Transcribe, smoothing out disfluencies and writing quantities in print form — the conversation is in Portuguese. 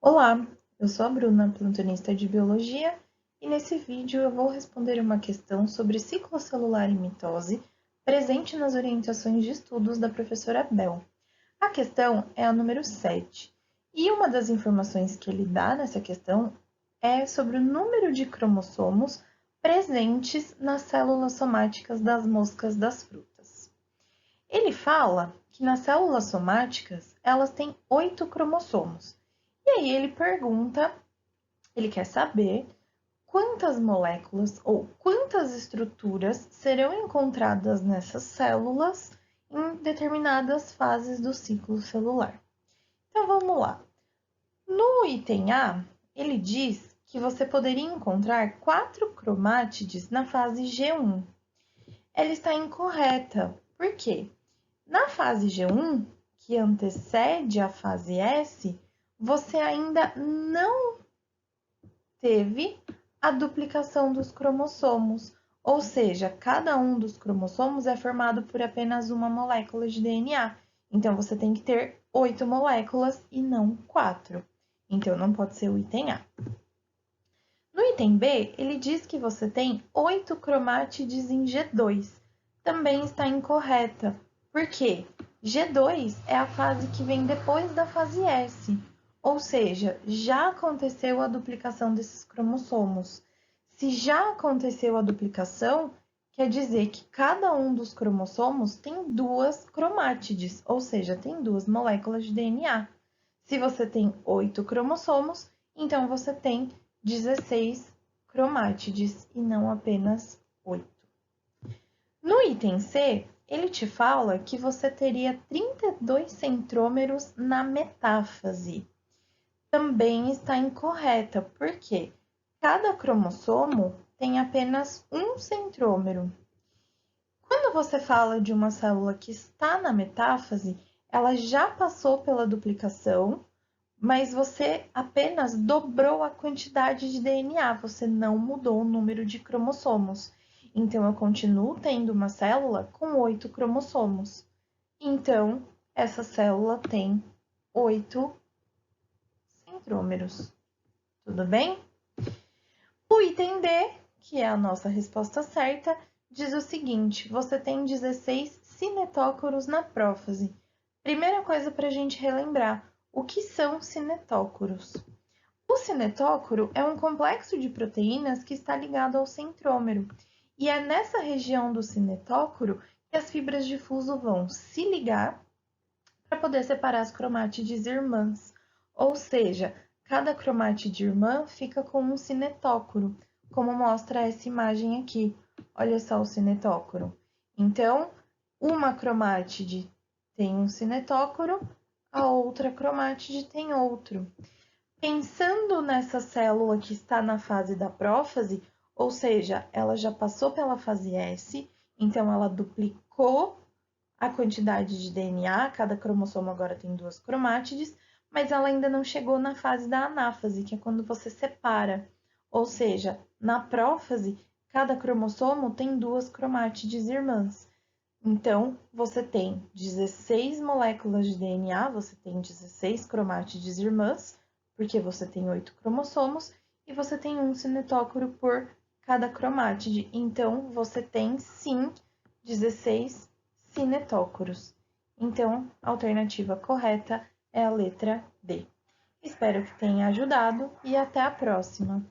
Olá, eu sou a Bruna, plantonista de Biologia, e nesse vídeo eu vou responder uma questão sobre ciclo celular e mitose presente nas orientações de estudos da professora Bel. A questão é a número 7, e uma das informações que ele dá nessa questão é sobre o número de cromossomos presentes nas células somáticas das moscas das frutas. Ele fala que nas células somáticas elas têm 8 cromossomos. E aí ele quer saber quantas moléculas ou quantas estruturas serão encontradas nessas células em determinadas fases do ciclo celular. Então vamos lá. No item A, ele diz que você poderia encontrar 4 cromátides na fase G1. Ela está incorreta. Por quê? Na fase G1, que antecede a fase S, você ainda não teve a duplicação dos cromossomos, ou seja, cada um dos cromossomos é formado por apenas uma molécula de DNA. Então, você tem que ter 8 moléculas e não 4. Então, não pode ser o item A. No item B, ele diz que você tem 8 cromátides em G2. Também está incorreta. Por quê? G2 é a fase que vem depois da fase S, ou seja, já aconteceu a duplicação desses cromossomos. Se já aconteceu a duplicação, quer dizer que cada um dos cromossomos tem 2 cromátides, ou seja, tem 2 moléculas de DNA. Se você tem 8 cromossomos, então você tem 16 cromátides e não apenas 8. No item C, ele te fala que você teria 32 centrômeros na metáfase. Também está incorreta, porque cada cromossomo tem apenas um centrômero. Quando você fala de uma célula que está na metáfase, ela já passou pela duplicação, mas você apenas dobrou a quantidade de DNA, você não mudou o número de cromossomos. Então, eu continuo tendo uma célula com 8 cromossomos. Então, essa célula tem 8 centrômeros. Tudo bem? O item D, que é a nossa resposta certa, diz o seguinte: você tem 16 cinetócoros na prófase. Primeira coisa para a gente relembrar: o que são cinetócoros? O cinetócoro é um complexo de proteínas que está ligado ao centrômero, e é nessa região do cinetócoro que as fibras de fuso vão se ligar para poder separar as cromátides irmãs, ou seja, cada cromátide irmã fica com um cinetócoro, como mostra essa imagem aqui. Olha só o cinetócoro. Então, uma cromátide tem um cinetócoro, a outra cromátide tem outro. Pensando nessa célula que está na fase da prófase, ou seja, ela já passou pela fase S, então ela duplicou a quantidade de DNA, cada cromossomo agora tem 2 cromátides, mas ela ainda não chegou na fase da anáfase, que é quando você separa. Ou seja, na prófase, cada cromossomo tem 2 cromátides irmãs. Então, você tem 16 moléculas de DNA, você tem 16 cromátides irmãs, porque você tem 8 cromossomos, e você tem um cinetócoro por cada cromátide. Então, você tem, sim, 16 cinetócoros. Então, a alternativa correta é a letra D. Espero que tenha ajudado e até a próxima!